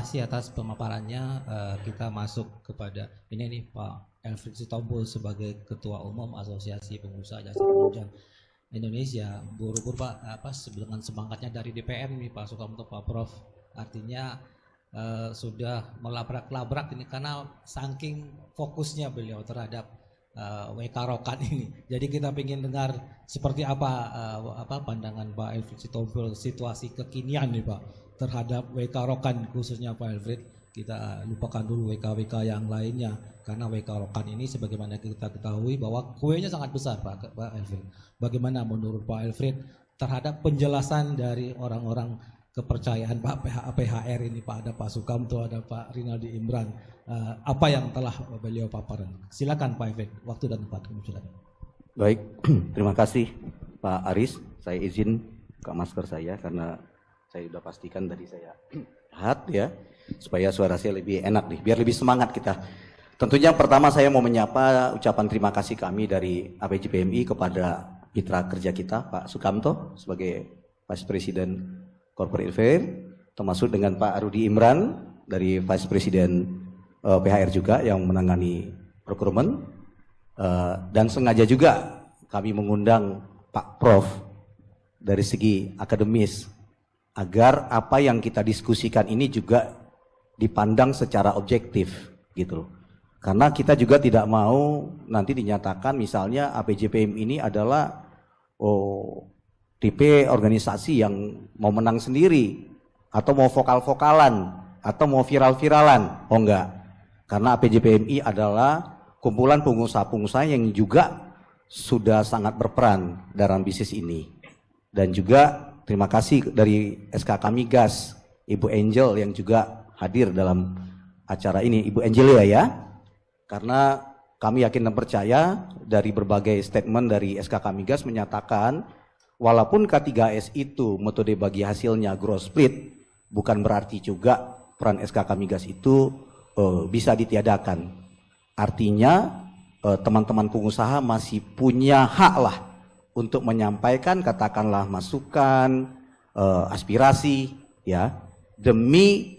kasih atas pemaparannya. Kita masuk kepada ini nih Pak Elfried Sitompul sebagai Ketua Umum Asosiasi Pengusaha Jasa Penunjang Indonesia. Buru-buru Pak, dengan semangatnya dari DPR nih Pak Sukamto, Pak Prof. Artinya sudah melabrak-labrak ini karena saking fokusnya beliau terhadap WK Rokan ini. Jadi kita ingin dengar seperti apa pandangan Pak Elfried Sitompul situasi kekinian nih Pak terhadap WK Rokan, khususnya Pak Elfried. Kita lupakan dulu WK-WK yang lainnya karena WK Rokan ini sebagaimana kita ketahui bahwa kuenya sangat besar Pak Elfried. Bagaimana menurut Pak Elfried terhadap penjelasan dari orang-orang kepercayaan Pak PHR ini Pak, ada Pak Sukamto, ada Pak Rinaldi Imran, apa yang telah beliau paparkan? Silakan Pak Elfried, waktu dan tempat. Silakan. Baik, terima kasih Pak Aris. Saya izin buka masker saya karena saya sudah pastikan tadi saya lihat ya, supaya suara saya lebih enak nih, biar lebih semangat kita. Tentunya pertama saya mau menyapa ucapan terima kasih kami dari APJPMI kepada mitra kerja kita Pak Sukamto sebagai Vice President Corporate Affair, termasuk dengan Pak Rudi Imran dari Vice President PHR juga yang menangani procurement, dan sengaja juga kami mengundang Pak Prof dari segi akademis agar apa yang kita diskusikan ini juga dipandang secara objektif gitu. Karena kita juga tidak mau nanti dinyatakan misalnya APJPM ini adalah tipe organisasi yang mau menang sendiri atau mau vokal-vokalan atau mau viral-viralan. Oh enggak. Karena APJPMI adalah kumpulan pengusaha-pengusaha yang juga sudah sangat berperan dalam bisnis ini. Dan juga terima kasih dari SKK Migas, Ibu Angel yang juga hadir dalam acara ini, Ibu Angelia ya. Karena kami yakin dan percaya dari berbagai statement dari SKK Migas menyatakan walaupun K3S itu metode bagi hasilnya gross split, bukan berarti juga peran SKK Migas itu bisa ditiadakan. Artinya teman-teman pengusaha masih punya hak lah untuk menyampaikan katakanlah masukan, aspirasi ya demi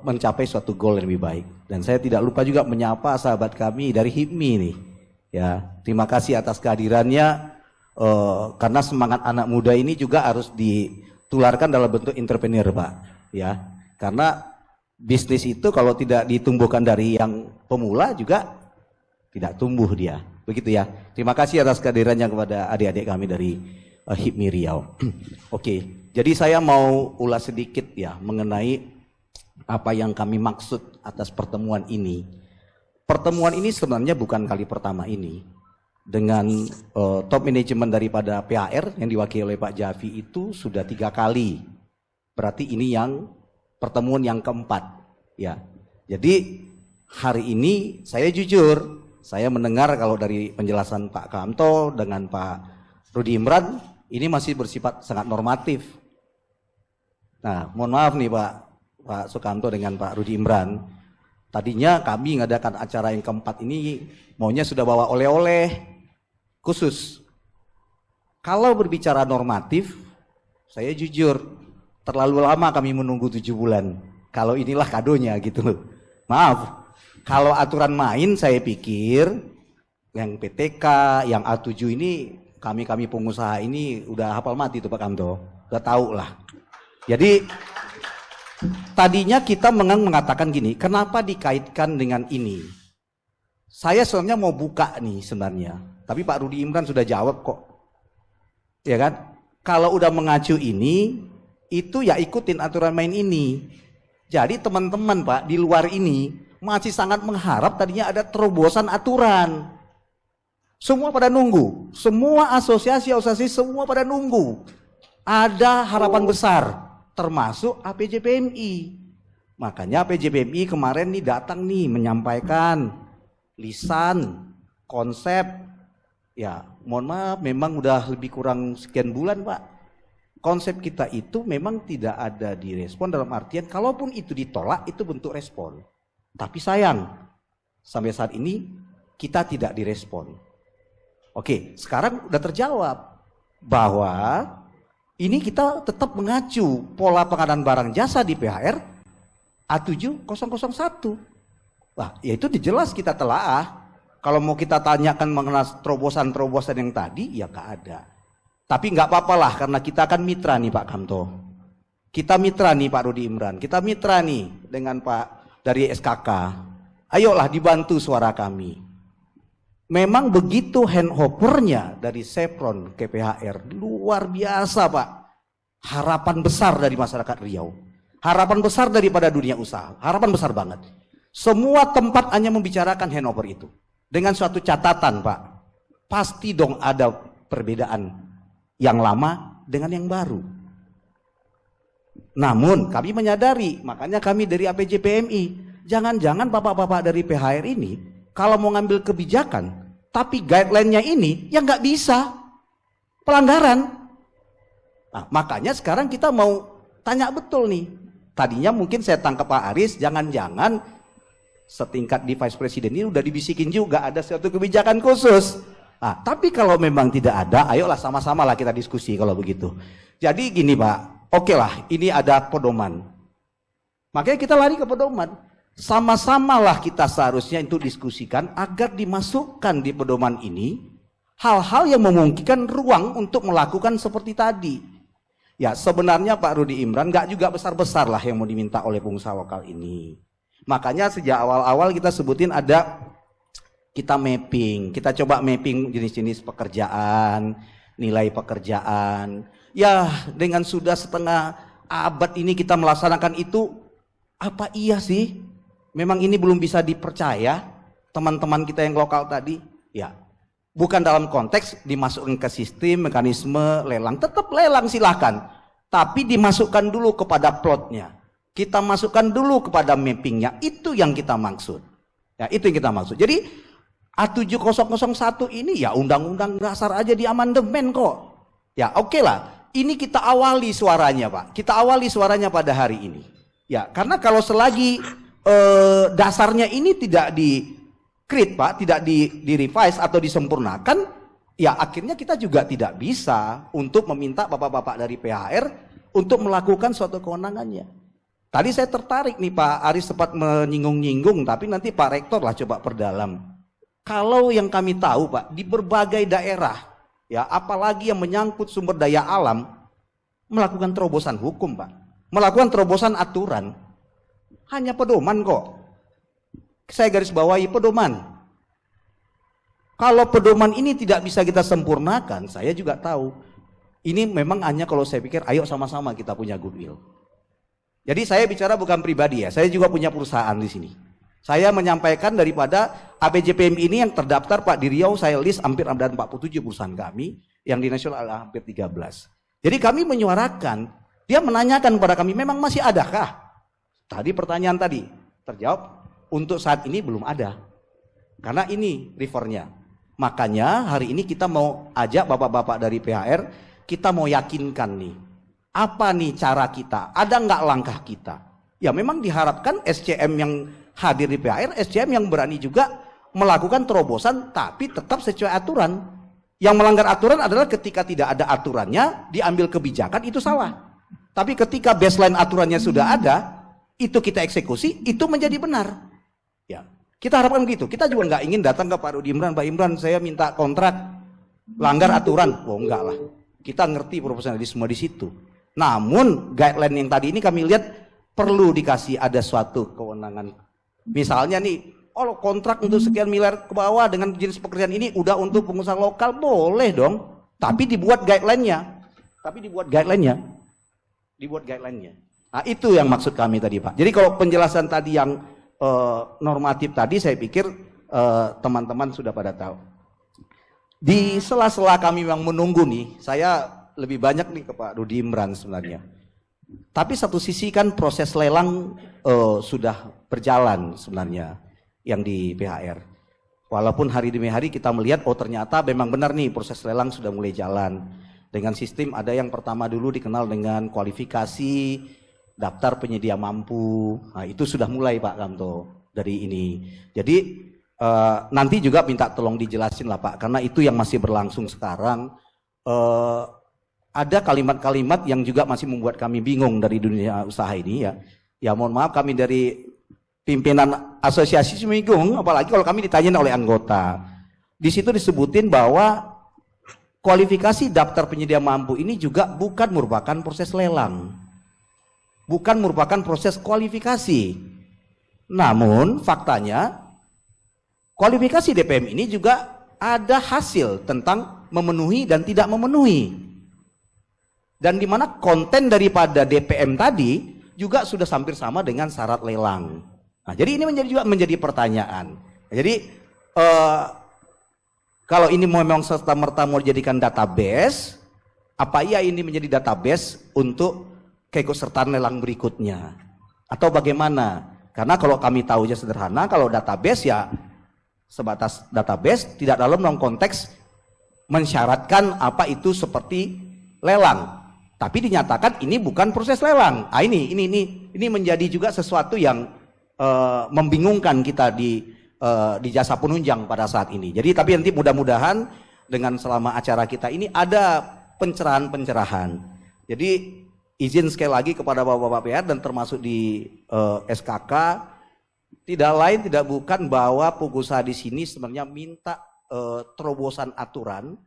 mencapai suatu goal yang lebih baik. Dan saya tidak lupa juga menyapa sahabat kami dari HIPMI nih. Ya, terima kasih atas kehadirannya. Karena semangat anak muda ini juga harus ditularkan dalam bentuk entrepreneur Pak ya, karena bisnis itu kalau tidak ditumbuhkan dari yang pemula juga tidak tumbuh dia, begitu ya. Terima kasih atas kehadirannya kepada adik-adik kami dari HIPMI Riau. Oke, jadi saya mau ulas sedikit ya mengenai apa yang kami maksud atas pertemuan ini. Pertemuan ini sebenarnya bukan kali pertama ini. Dengan top manajemen daripada PHR yang diwakili oleh Pak Javi itu sudah 3 kali. Berarti ini yang pertemuan yang keempat ya. Jadi hari ini saya jujur, saya mendengar kalau dari penjelasan Pak Kamto dengan Pak Rudi Imran ini masih bersifat sangat normatif. Nah, mohon maaf nih Pak Sukamto dengan Pak Rudi Imran. Tadinya kami mengadakan acara yang keempat ini maunya sudah bawa oleh-oleh khusus. Kalau berbicara normatif, saya jujur terlalu lama kami menunggu 7 bulan. Kalau inilah kadonya gitu loh. Maaf, kalau aturan main saya pikir yang PTK, yang A7 ini kami pengusaha ini udah hafal mati tuh Pak Kamto. Udah tahu lah. Jadi tadinya kita mengatakan gini, kenapa dikaitkan dengan ini? Saya sebenarnya mau buka nih sebenarnya. Tapi Pak Rudi Imran sudah jawab kok. Ya kan? Kalau udah mengacu ini, itu ya ikutin aturan main ini. Jadi teman-teman Pak, di luar ini masih sangat mengharap tadinya ada terobosan aturan. Semua pada nunggu. Semua asosiasi semua pada nunggu. Ada harapan besar, termasuk APJPMI. Makanya APJPMI kemarin nih datang nih menyampaikan lisan, konsep. Ya, mohon maaf, memang udah lebih kurang sekian bulan Pak. Konsep kita itu memang tidak ada direspon dalam artian kalaupun itu ditolak itu bentuk respon. Tapi sayang, sampai saat ini kita tidak direspon. Oke, sekarang udah terjawab bahwa ini kita tetap mengacu pola pengadaan barang jasa di PHR A7001. Wah, ya itu jelas kita telaah. Kalau mau kita tanyakan mengenai terobosan-terobosan yang tadi, ya nggak ada. Tapi nggak apa-apa lah, karena kita kan mitra nih Pak Kamto. Kita mitra nih Pak Rudi Imran. Kita mitra nih dengan Pak dari SKK. Ayolah dibantu suara kami. Memang begitu handhoppernya dari Chevron ke PHR. Luar biasa Pak. Harapan besar dari masyarakat Riau. Harapan besar daripada dunia usaha. Harapan besar banget. Semua tempat hanya membicarakan handhopper itu. Dengan suatu catatan Pak, pasti dong ada perbedaan yang lama dengan yang baru. Namun kami menyadari, makanya kami dari APJPMI, jangan-jangan bapak-bapak dari PHR ini, kalau mau ngambil kebijakan, tapi guideline-nya ini, ya nggak bisa, pelanggaran. Nah, makanya sekarang kita mau tanya betul nih, tadinya mungkin saya tangkap Pak Aris, jangan-jangan setingkat di Vice President ini udah dibisikin juga ada suatu kebijakan khusus. Nah, tapi kalau memang tidak ada, ayolah sama-sama lah kita diskusi kalau begitu. Jadi gini Pak, oke lah ini ada pedoman. Makanya kita lari ke pedoman. Sama-samalah kita seharusnya itu diskusikan agar dimasukkan di pedoman ini hal-hal yang memungkinkan ruang untuk melakukan seperti tadi. Ya sebenarnya Pak Rudi Imran nggak juga besar-besar lah yang mau diminta oleh pengusaha lokal ini. Makanya sejak awal-awal kita sebutin ada kita mapping, kita coba mapping jenis-jenis pekerjaan, nilai pekerjaan. Ya dengan sudah setengah abad ini kita melaksanakan itu, apa iya sih? Memang ini belum bisa dipercaya teman-teman kita yang lokal tadi? Ya, bukan dalam konteks dimasukkan ke sistem, mekanisme lelang, tetap lelang silahkan. Tapi dimasukkan dulu kepada plotnya. Kita masukkan dulu kepada mappingnya, itu yang kita maksud. Ya, itu yang kita maksud. Jadi A7001 ini ya undang-undang dasar aja di amandemen kok. Ya oke lah, ini kita awali suaranya Pak. Kita awali suaranya pada hari ini. Ya karena kalau selagi dasarnya ini tidak di-create Pak, tidak di-revise atau disempurnakan, ya akhirnya kita juga tidak bisa untuk meminta bapak-bapak dari PHR untuk melakukan suatu kewenangannya. Tadi saya tertarik nih Pak Aris sempat menyinggung-nyinggung, tapi nanti Pak Rektor lah coba perdalam. Kalau yang kami tahu Pak, di berbagai daerah, ya apalagi yang menyangkut sumber daya alam, melakukan terobosan hukum Pak, melakukan terobosan aturan, hanya pedoman kok. Saya garis bawahi pedoman. Kalau pedoman ini tidak bisa kita sempurnakan, saya juga tahu, ini memang hanya kalau saya pikir, ayo sama-sama kita punya goodwill. Jadi saya bicara bukan pribadi ya, saya juga punya perusahaan di sini. Saya menyampaikan daripada APJPM ini yang terdaftar Pak di Riau, saya list hampir ada 47 perusahaan kami, yang di nasional ada hampir 13. Jadi kami menyuarakan, dia menanyakan kepada kami, memang masih adakah? Tadi pertanyaan tadi, terjawab, untuk saat ini belum ada. Karena ini refernya. Makanya hari ini kita mau ajak bapak-bapak dari PHR, kita mau yakinkan nih. Apa nih cara kita? Ada nggak langkah kita? Ya memang diharapkan SCM yang hadir di PHR, SCM yang berani juga melakukan terobosan tapi tetap sesuai aturan. Yang melanggar aturan adalah ketika tidak ada aturannya, diambil kebijakan, itu salah. Tapi ketika baseline aturannya sudah ada, itu kita eksekusi, itu menjadi benar. Ya, kita harapkan begitu. Kita juga nggak ingin datang ke Pak Rudi Imran, Pak Imran saya minta kontrak, langgar aturan. Oh enggak lah, kita ngerti profesionalisme di situ. Namun guideline yang tadi ini kami lihat perlu dikasih ada suatu kewenangan. Misalnya nih, oh kontrak untuk sekian miliar ke bawah dengan jenis pekerjaan ini udah untuk pengusaha lokal, boleh dong. Tapi dibuat guideline-nya. Nah itu yang maksud kami tadi Pak. Jadi kalau penjelasan tadi yang normatif tadi saya pikir teman-teman sudah pada tahu. Di sela-sela kami yang menunggu nih, saya lebih banyak nih ke Pak Rudi Imran sebenarnya. Tapi satu sisi kan proses lelang sudah berjalan sebenarnya yang di PHR. Walaupun hari demi hari kita melihat oh ternyata memang benar nih proses lelang sudah mulai jalan. Dengan sistem ada yang pertama dulu dikenal dengan kualifikasi daftar penyedia mampu. Nah, itu sudah mulai Pak Kamto dari ini. Jadi nanti juga minta tolong dijelasin lah Pak, karena itu yang masih berlangsung sekarang. Ada kalimat-kalimat yang juga masih membuat kami bingung dari dunia usaha ini ya. Ya mohon maaf, kami dari pimpinan asosiasi bingung, apalagi kalau kami ditanyain oleh anggota. Di situ disebutin bahwa kualifikasi daftar penyedia mampu ini juga bukan merupakan proses lelang. Bukan merupakan proses kualifikasi. Namun faktanya kualifikasi DPM ini juga ada hasil tentang memenuhi dan tidak memenuhi. Dan di mana konten daripada DPM tadi juga sudah hampir sama dengan syarat lelang. Nah, jadi ini juga menjadi pertanyaan. Jadi kalau ini memang serta-merta mau dijadikan database, apa iya ini menjadi database untuk keikutsertaan lelang berikutnya? Atau bagaimana? Karena kalau kami tahu aja sederhana, kalau database ya sebatas database, tidak dalam konteks mensyaratkan apa itu seperti lelang. Tapi dinyatakan ini bukan proses lelang. Ah, ini menjadi juga sesuatu yang membingungkan kita di jasa penunjang pada saat ini. Jadi tapi nanti mudah-mudahan dengan selama acara kita ini ada pencerahan-pencerahan. Jadi izin sekali lagi kepada Bapak-Bapak PR dan termasuk di SKK, tidak lain tidak bukan bahwa pengusaha di sini sebenarnya minta terobosan aturan.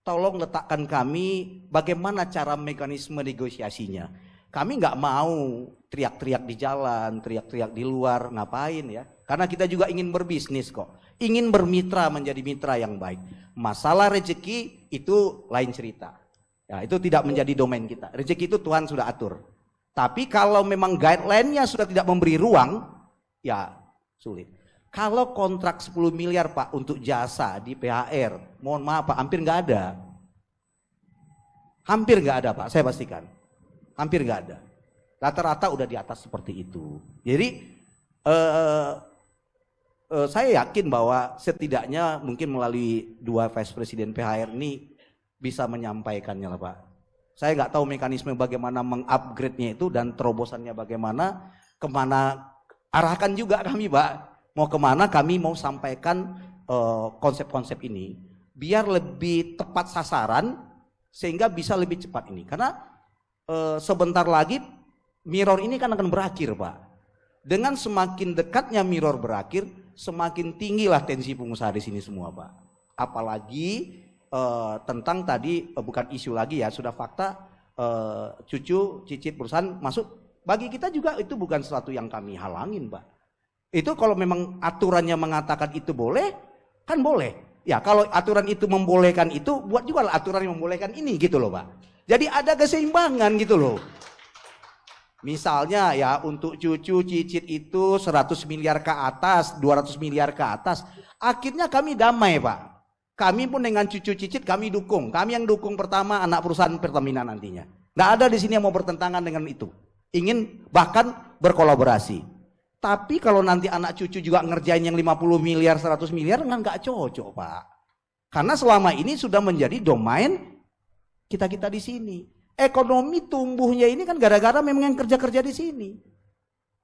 Tolong letakkan kami bagaimana cara mekanisme negosiasinya. Kami nggak mau teriak-teriak di jalan, teriak-teriak di luar, ngapain ya? Karena kita juga ingin berbisnis kok. Ingin bermitra, menjadi mitra yang baik. Masalah rezeki itu lain cerita. Ya, itu tidak menjadi domain kita. Rezeki itu Tuhan sudah atur. Tapi kalau memang guideline-nya sudah tidak memberi ruang, ya sulit. Kalau kontrak 10 miliar Pak untuk jasa di PHR, mohon maaf Pak, hampir nggak ada. Hampir nggak ada Pak, saya pastikan. Hampir nggak ada. Rata-rata udah di atas seperti itu. Jadi saya yakin bahwa setidaknya mungkin melalui 2 Vice Presiden PHR ini bisa menyampaikannya lah Pak. Saya nggak tahu mekanisme bagaimana mengupgrade-nya itu dan terobosannya bagaimana, kemana arahkan juga kami Pak. Mau kemana kami mau sampaikan konsep-konsep ini biar lebih tepat sasaran sehingga bisa lebih cepat ini. Karena sebentar lagi mirror ini kan akan berakhir Pak. Dengan semakin dekatnya mirror berakhir, semakin tinggilah tensi pengusaha di sini semua Pak. Apalagi tentang tadi bukan isu lagi ya, sudah fakta cucu cicit perusahaan masuk. Bagi kita juga itu bukan sesuatu yang kami halangin Pak. Itu kalau memang aturannya mengatakan itu boleh, kan boleh. Ya kalau aturan itu membolehkan itu, buat juga aturan yang membolehkan ini gitu loh Pak. Jadi ada keseimbangan gitu loh. Misalnya ya untuk cucu cicit itu 100 miliar ke atas, 200 miliar ke atas. Akhirnya kami damai Pak. Kami pun dengan cucu cicit kami dukung. Kami yang dukung pertama anak perusahaan Pertamina nantinya. Nggak ada di sini yang mau bertentangan dengan itu. Ingin bahkan berkolaborasi. Tapi kalau nanti anak cucu juga ngerjain yang 50 miliar, 100 miliar, nggak cocok Pak. Karena selama ini sudah menjadi domain kita-kita di sini. Ekonomi tumbuhnya ini kan gara-gara memang yang kerja-kerja di sini.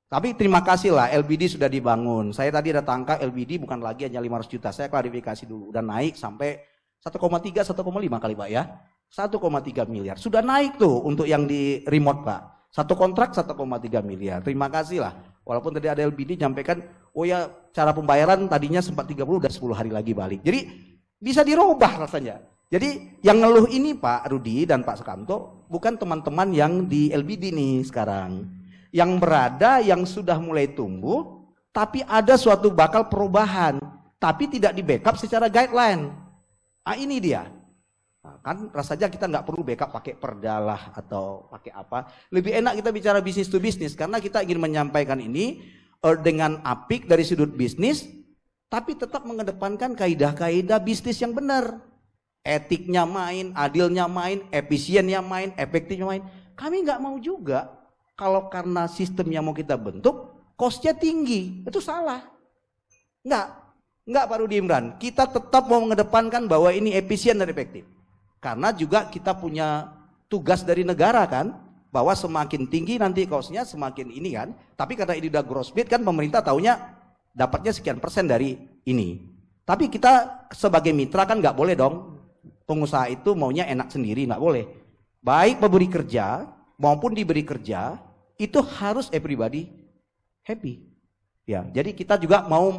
Tapi terima kasih lah LBD sudah dibangun. Saya tadi ada tangka LBD bukan lagi hanya 500 juta. Saya klarifikasi dulu. Udah naik sampai 1,3, 1,5 kali Pak ya. 1,3 miliar. Sudah naik tuh untuk yang di remote Pak. Satu kontrak 1,3 miliar. Terima kasih lah. Walaupun tadi ada LBD nyampaikan, oh ya cara pembayaran tadinya sempat 30 udah 10 hari lagi balik. Jadi bisa dirubah rasanya. Jadi yang ngeluh ini Pak Rudi dan Pak Sukamto bukan teman-teman yang di LBD nih sekarang. Yang berada yang sudah mulai tumbuh, tapi ada suatu bakal perubahan. Tapi tidak di backup secara guideline. Ah ini dia. Nah, kan rasanya kita nggak perlu backup pakai perdalah atau pakai apa. Lebih enak kita bicara bisnis to bisnis karena kita ingin menyampaikan ini dengan apik dari sudut bisnis, tapi tetap mengedepankan kaidah-kaidah bisnis yang benar. Etiknya main, adilnya main, efisiennya main, efektifnya main. Kami nggak mau juga kalau karena sistem yang mau kita bentuk, cost-nya tinggi. Itu salah. Nggak Pak Rudi Imran. Kita tetap mau mengedepankan bahwa ini efisien dan efektif. Karena juga kita punya tugas dari negara kan, bahwa semakin tinggi nanti cost-nya semakin ini kan. Tapi karena ini udah gross bid kan pemerintah taunya dapatnya sekian persen dari ini. Tapi kita sebagai mitra kan nggak boleh dong. Pengusaha itu maunya enak sendiri, nggak boleh. Baik pemberi kerja maupun diberi kerja itu harus everybody happy. Ya, jadi kita juga mau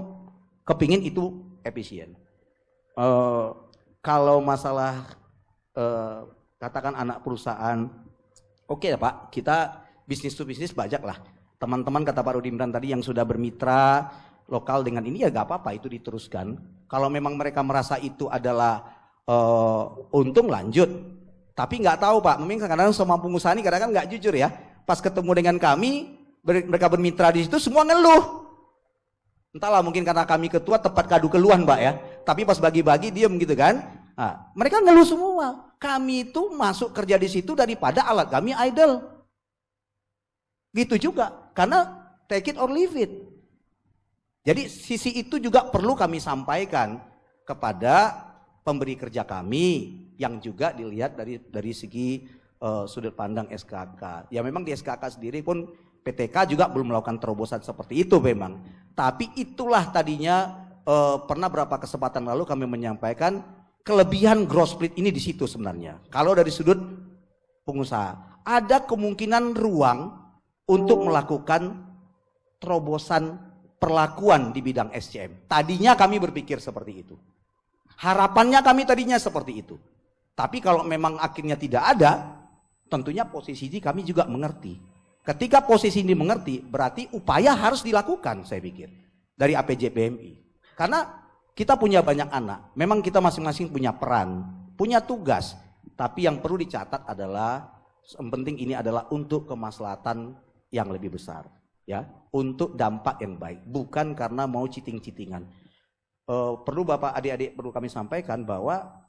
kepingin itu efisien. Kalau masalah katakan anak perusahaan, oke ya Pak, kita bisnis to bisnis bajak lah. Teman-teman kata Pak Rudi Imran tadi yang sudah bermitra lokal dengan ini ya gak apa-apa itu diteruskan. Kalau memang mereka merasa itu adalah untung lanjut. Tapi nggak tahu Pak, memang kadang-kadang semua pengusaha ini kadang-kadang nggak jujur ya. Pas ketemu dengan kami, mereka bermitra di situ semua ngeluh. Entahlah mungkin karena kami ketua tepat kadu keluhan Pak ya. Tapi pas bagi-bagi diem gitu kan. Nah, mereka ngeluh semua. Kami itu masuk kerja di situ daripada alat kami idle. Gitu juga. Karena take it or leave it. Jadi sisi itu juga perlu kami sampaikan kepada pemberi kerja kami yang juga dilihat dari segi sudut pandang SKK. Ya memang di SKK sendiri pun PTK juga belum melakukan terobosan seperti itu memang. Tapi itulah tadinya pernah berapa kesempatan lalu kami menyampaikan kelebihan growth split ini di situ sebenarnya. Kalau dari sudut pengusaha, ada kemungkinan ruang untuk melakukan terobosan perlakuan di bidang SCM. Tadinya kami berpikir seperti itu. Harapannya kami tadinya seperti itu. Tapi kalau memang akhirnya tidak ada, tentunya posisi ini kami juga mengerti. Ketika posisi ini mengerti, berarti upaya harus dilakukan saya pikir. Dari APJPMI. Karena kita punya banyak anak, memang kita masing-masing punya peran, punya tugas. Tapi yang perlu dicatat adalah, yang penting ini adalah untuk kemaslahatan yang lebih besar. Ya, untuk dampak yang baik. Bukan karena mau citing-citingan. Perlu Bapak adik-adik perlu kami sampaikan bahwa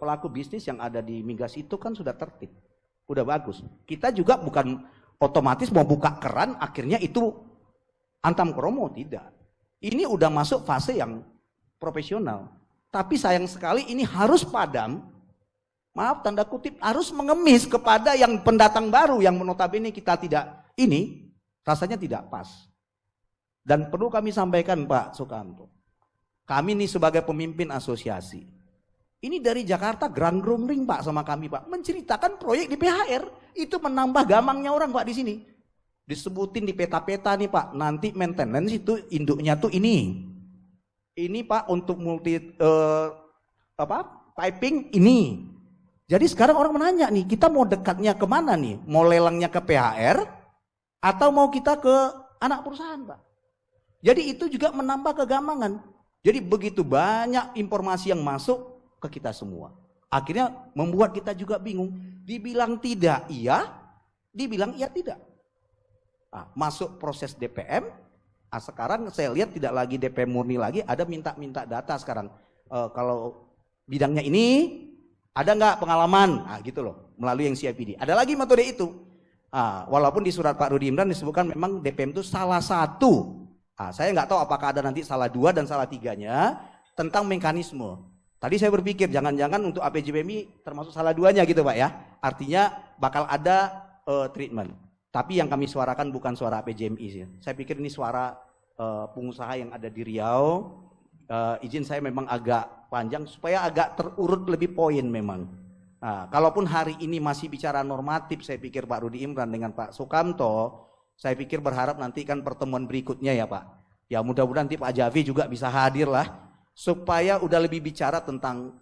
pelaku bisnis yang ada di migas itu kan sudah tertib, udah bagus. Kita juga bukan otomatis mau buka keran akhirnya itu antam kromo, tidak. Ini udah masuk fase yang profesional. Tapi sayang sekali ini harus padam, maaf tanda kutip, harus mengemis kepada yang pendatang baru yang notabene kita tidak ini rasanya tidak pas. Dan perlu kami sampaikan Pak Sukamto. Kami nih sebagai pemimpin asosiasi, ini dari Jakarta gerang-gerung Pak sama kami Pak, menceritakan proyek di PHR, itu menambah gamangnya orang Pak di sini. Disebutin di peta-peta nih Pak, nanti maintenance itu induknya tuh ini. Ini Pak untuk multi piping ini. Jadi sekarang orang menanya nih, kita mau dekatnya kemana nih? Mau lelangnya ke PHR atau mau kita ke anak perusahaan Pak? Jadi itu juga menambah kegamangan. Jadi begitu banyak informasi yang masuk ke kita semua. Akhirnya membuat kita juga bingung. Dibilang tidak iya, dibilang iya tidak. Nah, masuk proses DPM, sekarang saya lihat tidak lagi DPM murni lagi, ada minta-minta data sekarang. Kalau bidangnya ini, ada nggak pengalaman? Nah, gitu loh, melalui yang CIPD. Ada lagi metode itu. Walaupun di surat Pak Rudi Imran disebutkan memang DPM itu salah satu. Saya nggak tahu apakah ada nanti salah 2 dan salah 3-nya tentang mekanisme. Tadi saya berpikir jangan-jangan untuk APJPMI termasuk salah 2-nya gitu Pak ya. Artinya bakal ada treatment. Tapi yang kami suarakan bukan suara APJMI sih. Saya pikir ini suara pengusaha yang ada di Riau. Izin saya memang agak panjang supaya agak terurut lebih poin memang. Nah, kalaupun hari ini masih bicara normatif, saya pikir Pak Rudi Imran dengan Pak Sukamto, saya pikir berharap nanti kan pertemuan berikutnya ya Pak. Ya mudah-mudahan nanti Pak Javi juga bisa hadir lah. Supaya udah lebih bicara tentang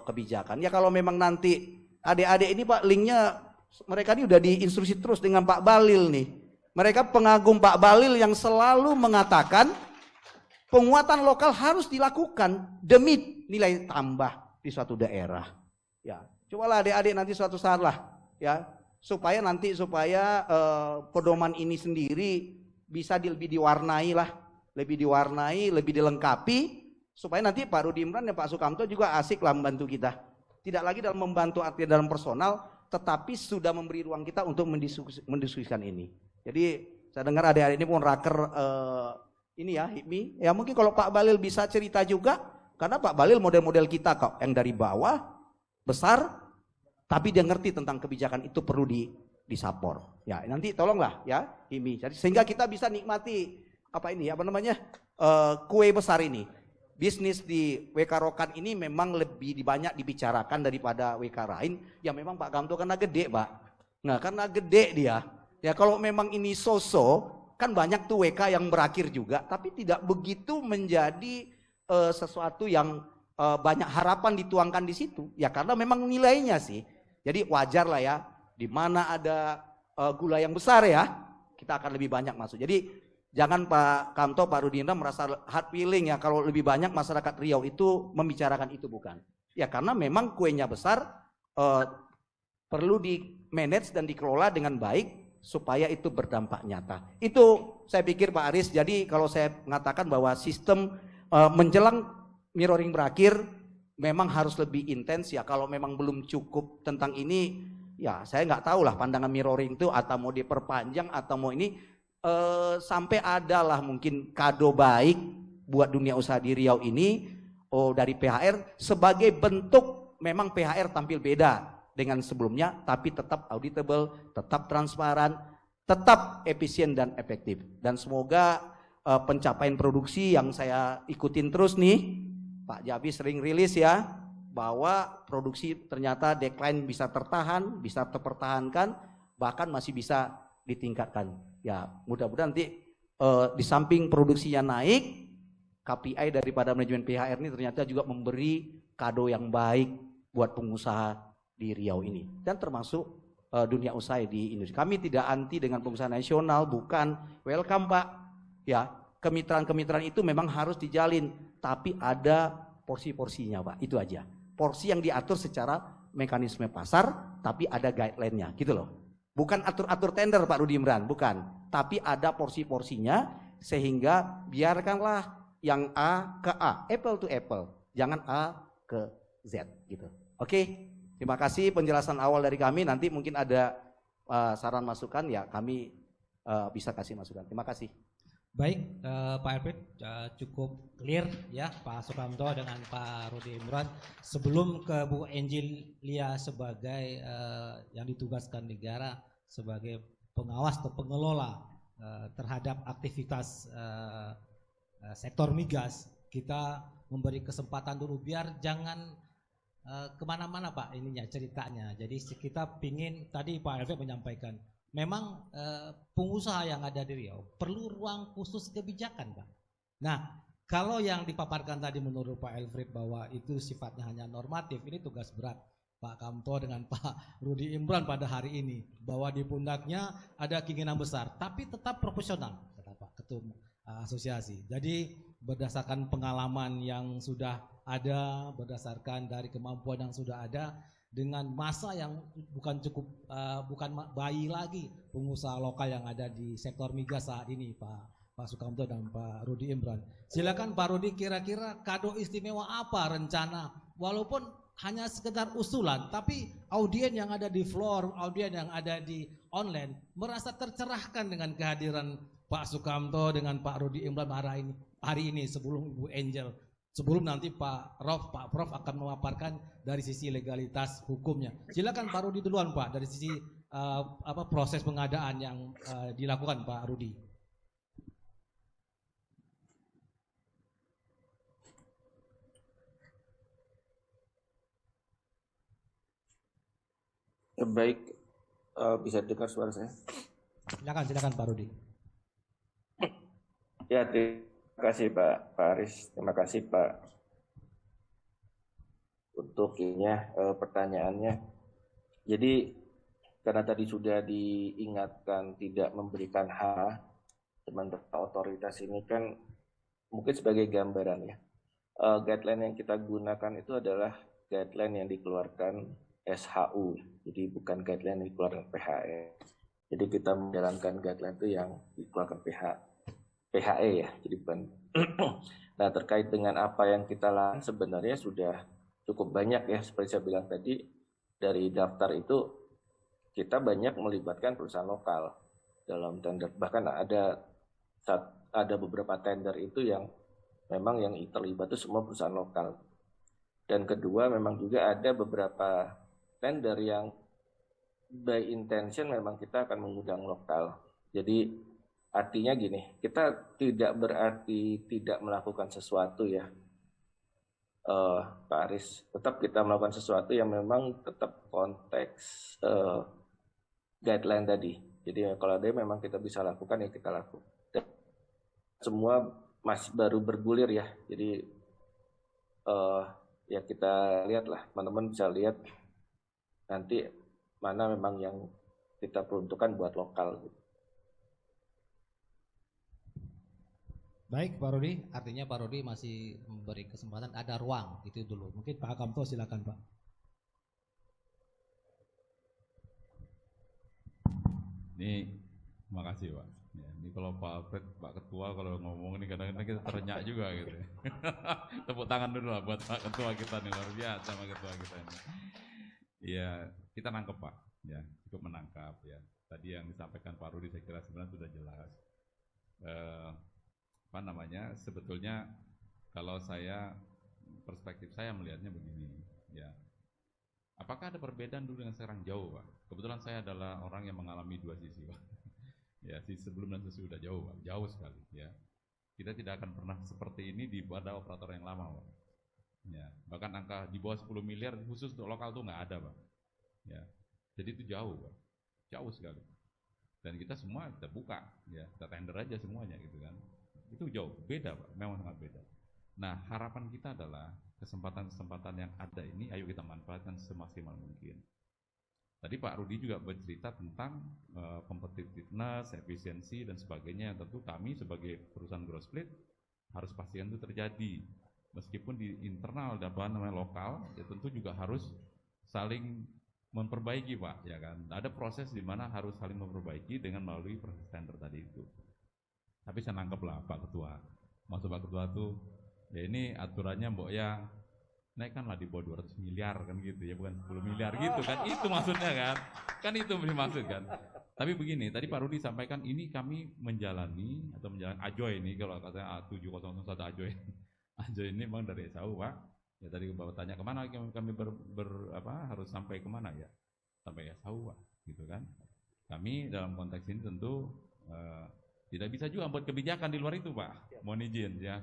kebijakan. Ya kalau memang nanti adik-adik ini Pak linknya, mereka ini udah diinstruksi terus dengan Pak Balil nih. Mereka pengagum Pak Balil yang selalu mengatakan penguatan lokal harus dilakukan demi nilai tambah di suatu daerah. Ya, cobalah adik-adik nanti suatu saat lah ya. Supaya pedoman ini sendiri bisa lebih diwarnai lah, lebih diwarnai, lebih dilengkapi, supaya nanti Pak Rudi Imran dan Pak Sukamto juga asik lah membantu kita. Tidak lagi dalam membantu artinya dalam personal, tetapi sudah memberi ruang kita untuk mendiskusikan ini. Jadi saya dengar adik-adik ini pun raker ini ya, HIPMI. Ya mungkin kalau Pak Balil bisa cerita juga, karena Pak Balil model-model kita kok, yang dari bawah, besar, tapi dia ngerti tentang kebijakan itu perlu disapor. Ya, nanti tolonglah ya, ini. Jadi sehingga kita bisa nikmati kue besar ini. Bisnis di WK Rokan ini memang lebih banyak dibicarakan daripada WK lain. Ya memang Pak Kamto karena gede, Pak. Nah, karena gede dia. Ya kalau memang ini so-so, kan banyak tuh WK yang berakhir juga, tapi tidak begitu menjadi sesuatu yang banyak harapan dituangkan di situ. Ya karena memang nilainya sih. Jadi wajar lah ya, di mana ada gula yang besar ya, kita akan lebih banyak masuk. Jadi jangan Pak Kamto, Pak Rudi Indra merasa hard feeling ya kalau lebih banyak masyarakat Riau itu membicarakan itu, bukan. Ya karena memang kuenya besar, perlu di manage dan dikelola dengan baik supaya itu berdampak nyata. Itu saya pikir Pak Aris. Jadi kalau saya mengatakan bahwa sistem menjelang mirroring berakhir memang harus lebih intens ya. Kalau memang belum cukup tentang ini, ya saya nggak tahu lah pandangan mirroring itu atau mau diperpanjang atau mau ini sampai adalah mungkin kado baik buat dunia usaha di Riau ini dari PHR sebagai bentuk memang PHR tampil beda dengan sebelumnya, tapi tetap auditable, tetap transparan, tetap efisien dan efektif. Dan semoga pencapaian produksi yang saya ikutin terus nih, Pak Jabi sering rilis ya, bahwa produksi ternyata decline bisa tertahan, bisa terpertahankan, bahkan masih bisa ditingkatkan. Ya mudah-mudahan nanti di samping produksinya naik, KPI daripada manajemen PHR ini ternyata juga memberi kado yang baik buat pengusaha di Riau ini dan termasuk dunia usaha di Indonesia. Kami tidak anti dengan pengusaha nasional, bukan, welcome Pak. Ya, kemitraan-kemitraan itu memang harus dijalin, tapi ada porsi-porsinya Pak, itu aja. Porsi yang diatur secara mekanisme pasar, tapi ada guideline-nya, gitu loh. Bukan atur-atur tender Pak Rudi Imran, bukan, tapi ada porsi-porsinya sehingga biarkanlah yang A ke A, apple to apple, jangan A ke Z, gitu. Oke. Terima kasih penjelasan awal dari kami. Nanti mungkin ada saran masukan ya kami bisa kasih masukan. Terima kasih. Baik, Pak Alfred cukup clear ya Pak Sukamto dengan Pak Rudi Imran. Sebelum ke Bu Angel Lia sebagai yang ditugaskan negara sebagai pengawas atau pengelola terhadap aktivitas sektor migas, kita memberi kesempatan dulu biar jangan kemana-mana Pak ininya ceritanya. Jadi kita pingin tadi Pak Alfred menyampaikan memang pengusaha yang ada di Riau perlu ruang khusus kebijakan Pak. Nah kalau yang dipaparkan tadi menurut Pak Alfred bahwa itu sifatnya hanya normatif, ini tugas berat Pak Kamto dengan Pak Rudi Imran pada hari ini, bahwa di pundaknya ada keinginan besar tapi tetap profesional kata Pak Ketum asosiasi. Jadi berdasarkan pengalaman yang sudah ada, berdasarkan dari kemampuan yang sudah ada, dengan masa yang bukan cukup bukan bayi lagi pengusaha lokal yang ada di sektor migas saat ini Pak Sukamto dan Pak Rudi Imran. Silakan Pak Rudi, kira-kira kado istimewa apa rencana, walaupun hanya sekedar usulan, tapi audien yang ada di floor, audien yang ada di online merasa tercerahkan dengan kehadiran Pak Sukamto dengan Pak Rudi Imran hari ini sebelum Ibu Angel. Sebelum nanti Pak Prof akan memaparkan dari sisi legalitas hukumnya. Silakan Pak Rudi duluan Pak, dari sisi proses pengadaan yang dilakukan Pak Rudi. Ya, baik, bisa dengar suara saya? Silakan Pak Rudi. Ya, terima kasih Pak Aris, terima kasih Pak untuk pertanyaannya. Jadi karena tadi sudah diingatkan tidak memberikan hak, teman-teman otoritas ini kan mungkin sebagai gambaran ya. Guideline yang kita gunakan itu adalah guideline yang dikeluarkan SHU, jadi bukan guideline yang dikeluarkan PHE. Jadi kita menjalankan guideline itu yang dikeluarkan PHE ya, jadi bukan. Nah terkait dengan apa yang kita lakukan sebenarnya sudah cukup banyak ya, seperti saya bilang tadi, dari daftar itu kita banyak melibatkan perusahaan lokal dalam tender. Bahkan ada beberapa tender itu yang memang yang terlibat itu semua perusahaan lokal. Dan kedua memang juga ada beberapa tender yang by intention memang kita akan mengundang lokal. Jadi artinya gini, kita tidak berarti tidak melakukan sesuatu ya, Pak Aris. Tetap kita melakukan sesuatu yang memang tetap konteks guideline tadi. Jadi kalau ada yang memang kita bisa lakukan ya kita lakukan. Dan semua masih baru bergulir ya. Jadi ya kita lihatlah, teman-teman bisa lihat nanti mana memang yang kita peruntukkan buat lokal. Baik Pak Rudi, artinya Pak Rudi masih memberi kesempatan, ada ruang itu dulu. Mungkin Pak Kamto silakan Pak. Ini makasih Pak. Ya, ini kalau Pak Alfred, Pak Ketua kalau ngomong ini kadang-kadang kita terenyak juga gitu. Tepuk tangan dulu lah buat Pak Ketua kita nih, luar biasa sama Ketua kita ini. Iya, kita nangkep Pak, ya cukup menangkap ya. Tadi yang disampaikan Pak Rudi saya kira sebenarnya sudah jelas. Apa namanya? Sebetulnya kalau saya perspektif saya melihatnya begini, ya. Apakah ada perbedaan dulu dengan sekarang? Jauh Pak. Kebetulan saya adalah orang yang mengalami dua sisi Pak. Ya, sisi sebelum dan sesudah jauh Pak, jauh sekali ya. Kita tidak akan pernah seperti ini di pada operator yang lama Pak. Ya, bahkan angka di bawah 10 miliar khusus untuk lokal tuh nggak ada Pak. Ya, jadi itu jauh Pak, jauh sekali. Dan kita semua kita buka, ya kita tender aja semuanya gitu kan. Itu jauh, beda Pak, memang sangat beda. Nah, harapan kita adalah kesempatan-kesempatan yang ada ini ayo kita manfaatkan semaksimal mungkin. Tadi Pak Rudi juga bercerita tentang competitiveness, efisiensi dan sebagainya. Tentu kami sebagai perusahaan growth split harus pastikan itu terjadi. Meskipun di internal dan namanya lokal, ya tentu juga harus saling memperbaiki Pak, ya kan. Ada proses di mana harus saling memperbaiki dengan melalui proses tender tadi itu. Tapi saya nangkep lah Pak Ketua. Maksud Pak Ketua tuh, ya ini aturannya mbok ya naikkanlah di bawah 200 miliar kan gitu ya, bukan 10 miliar gitu kan, itu maksudnya kan. Kan itu dimaksud kan. Tapi begini, tadi Pak Rudi sampaikan ini kami menjalani Ajoy ini, kalau katanya A7001 Ajoy. Ajoy ini memang dari SAU Pak. Ya tadi Bapak tanya kemana kami harus sampai kemana ya? Sampai SAU Pak, gitu kan. Kami dalam konteks ini tentu tidak bisa juga buat kebijakan di luar itu Pak. Mohon izin ya.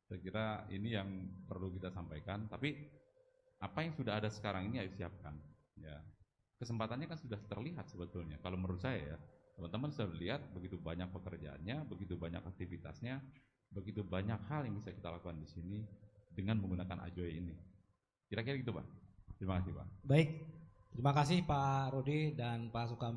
Saya kira ini yang perlu kita sampaikan. Tapi apa yang sudah ada sekarang ini ayo siapkan. Ya, kesempatannya kan sudah terlihat sebetulnya. Kalau menurut saya ya, teman-teman sudah lihat begitu banyak pekerjaannya, begitu banyak aktivitasnya, begitu banyak hal yang bisa kita lakukan di sini dengan menggunakan Ajoy ini. Kira-kira gitu Pak. Terima kasih Pak. Baik, terima kasih Pak Rudi dan Pak Sukamti.